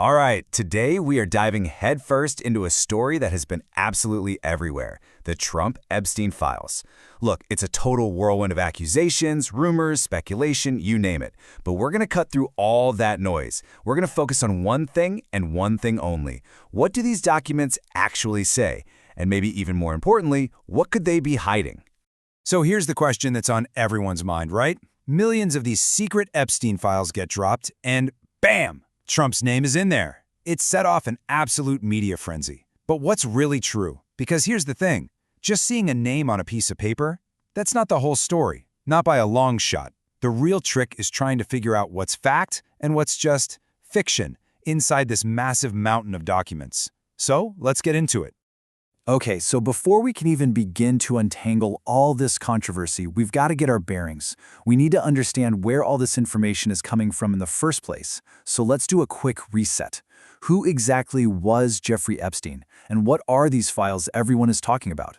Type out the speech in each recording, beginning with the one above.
All right, today we are diving headfirst into a story that has been absolutely everywhere, the Epstein Files. Look, it's a total whirlwind of accusations, rumors, speculation, you name it. But we're going to cut through all that noise. We're going to focus on one thing and one thing only. What do these documents actually say? And maybe even more importantly, what could they be hiding? So here's the question that's on everyone's mind, right? Millions of these secret Epstein files get dropped, and bam! Trump's name is in there. It set off an absolute media frenzy. But what's really true? Because here's the thing. Just seeing a name on a piece of paper, that's not the whole story. Not by a long shot. The real trick is trying to figure out what's fact and what's just fiction inside this massive mountain of documents. So let's get into it. Okay, so before we can even begin to untangle all this controversy, we've got to get our bearings. We need to understand where all this information is coming from in the first place. So let's do a quick reset. Who exactly was Jeffrey Epstein, and what are these files everyone is talking about?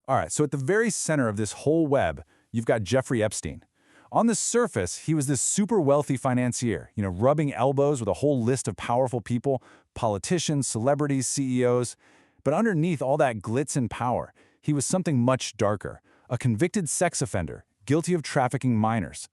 All right, so at the very center of this whole web, you've got Jeffrey Epstein. On the surface, he was this super wealthy financier, rubbing elbows with a whole list of powerful people, politicians, celebrities, CEOs. But underneath all that glitz and power, he was something much darker, a convicted sex offender, guilty of trafficking minors.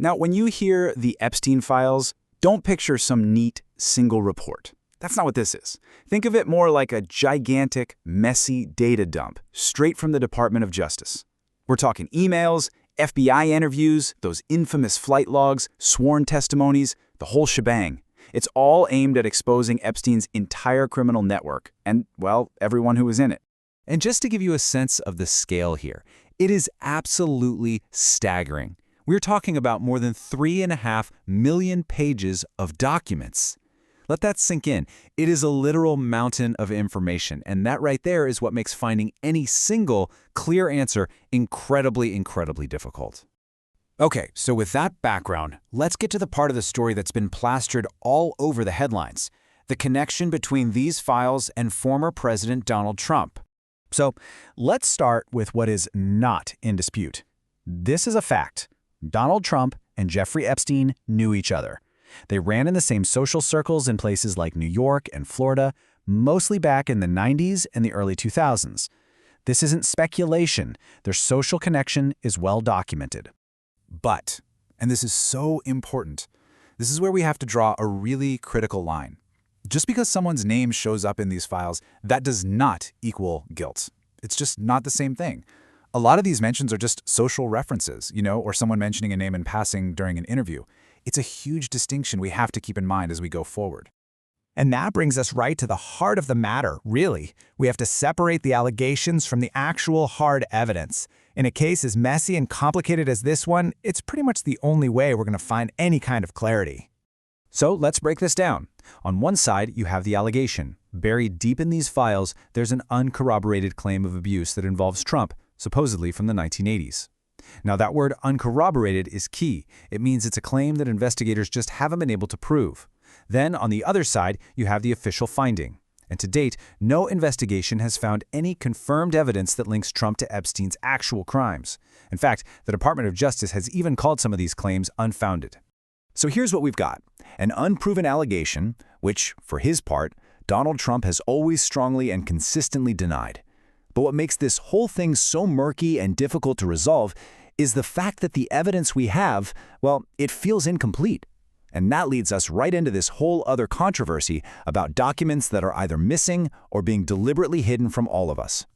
Now, when you hear the Epstein Files, don't picture some neat, single report. That's not what this is. Think of it more like a gigantic, messy data dump, straight from the Department of Justice. We're talking emails, FBI interviews, those infamous flight logs, sworn testimonies, the whole shebang. It's all aimed at exposing Epstein's entire criminal network and, well, everyone who was in it. And just to give you a sense of the scale here, it is absolutely staggering. We're talking about more than 3.5 million pages of documents. Let that sink in. It is a literal mountain of information, and that right there is what makes finding any single clear answer incredibly, incredibly difficult. Okay, so with that background, let's get to the part of the story that's been plastered all over the headlines, the connection between these files and former President Donald Trump. So let's start with what is not in dispute. This is a fact. Donald Trump and Jeffrey Epstein knew each other. They ran in the same social circles in places like New York and Florida, mostly back in the 90s and the early 2000s. This isn't speculation. Their social connection is well documented. But, and this is so important, this is where we have to draw a really critical line. Just because someone's name shows up in these files, that does not equal guilt. It's just not the same thing. A lot of these mentions are just social references, or someone mentioning a name in passing during an interview. It's a huge distinction we have to keep in mind as we go forward. And that brings us right to the heart of the matter, really. We have to separate the allegations from the actual hard evidence. In a case as messy and complicated as this one, it's pretty much the only way we're going to find any kind of clarity. So let's break this down. On one side, you have the allegation. Buried deep in these files, there's an uncorroborated claim of abuse that involves Trump, supposedly from the 1980s. Now, that word uncorroborated is key. It means it's a claim that investigators just haven't been able to prove. Then, on the other side, you have the official finding. And to date, no investigation has found any confirmed evidence that links Trump to Epstein's actual crimes. In fact, the Department of Justice has even called some of these claims unfounded. So here's what we've got. An unproven allegation, which, for his part, Donald Trump has always strongly and consistently denied. But what makes this whole thing so murky and difficult to resolve is the fact that the evidence we have, well, it feels incomplete. And that leads us right into this whole other controversy about documents that are either missing or being deliberately hidden from all of us.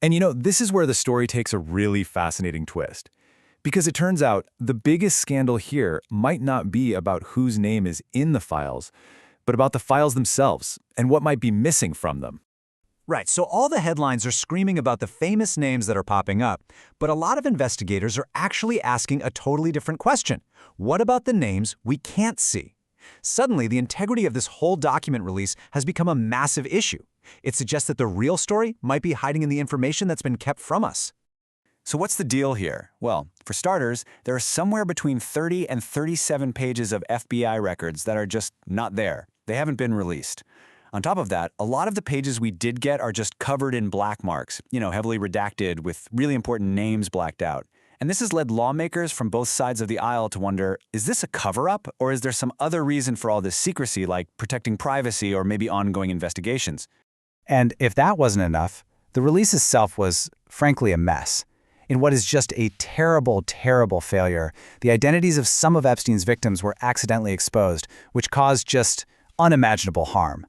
And this is where the story takes a really fascinating twist. Because it turns out the biggest scandal here might not be about whose name is in the files, but about the files themselves and what might be missing from them. Right, so all the headlines are screaming about the famous names that are popping up, but a lot of investigators are actually asking a totally different question. What about the names we can't see? Suddenly, the integrity of this whole document release has become a massive issue. It suggests that the real story might be hiding in the information that's been kept from us. So what's the deal here? Well, for starters, there are somewhere between 30 and 37 pages of FBI records that are just not there. They haven't been released. On top of that, a lot of the pages we did get are just covered in black marks, heavily redacted with really important names blacked out. And this has led lawmakers from both sides of the aisle to wonder, is this a cover-up, or is there some other reason for all this secrecy, like protecting privacy or maybe ongoing investigations? And if that wasn't enough, the release itself was, frankly, a mess. In what is just a terrible, terrible failure, the identities of some of Epstein's victims were accidentally exposed, which caused just unimaginable harm.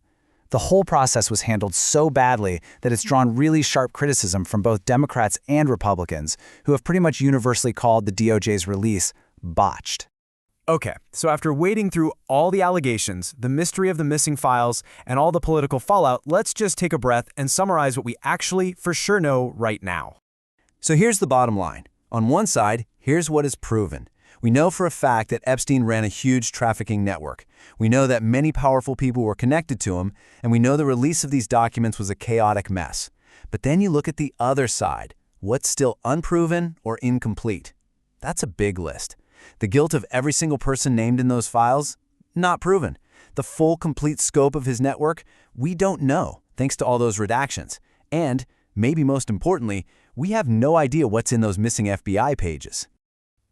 The whole process was handled so badly that it's drawn really sharp criticism from both Democrats and Republicans, who have pretty much universally called the DOJ's release botched. Okay, so after wading through all the allegations, the mystery of the missing files, and all the political fallout, let's just take a breath and summarize what we actually for sure know right now. So here's the bottom line. On one side, here's what is proven. We know for a fact that Epstein ran a huge trafficking network. We know that many powerful people were connected to him, and we know the release of these documents was a chaotic mess. But then you look at the other side. What's still unproven or incomplete? That's a big list. The guilt of every single person named in those files? Not proven. The full, complete scope of his network? We don't know, thanks to all those redactions. And, maybe most importantly, we have no idea what's in those missing FBI pages.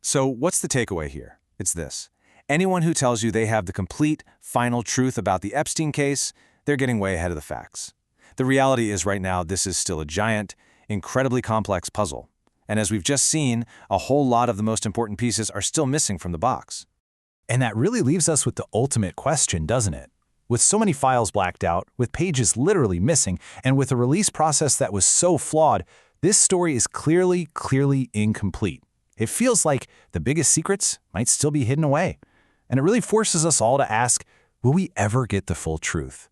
So what's the takeaway here? It's this. Anyone who tells you they have the complete, final truth about the Epstein case, they're getting way ahead of the facts. The reality is right now this is still a giant, incredibly complex puzzle. And as we've just seen, a whole lot of the most important pieces are still missing from the box. And that really leaves us with the ultimate question, doesn't it? With so many files blacked out, with pages literally missing, and with a release process that was so flawed, this story is clearly incomplete. It feels like the biggest secrets might still be hidden away. And it really forces us all to ask, will we ever get the full truth?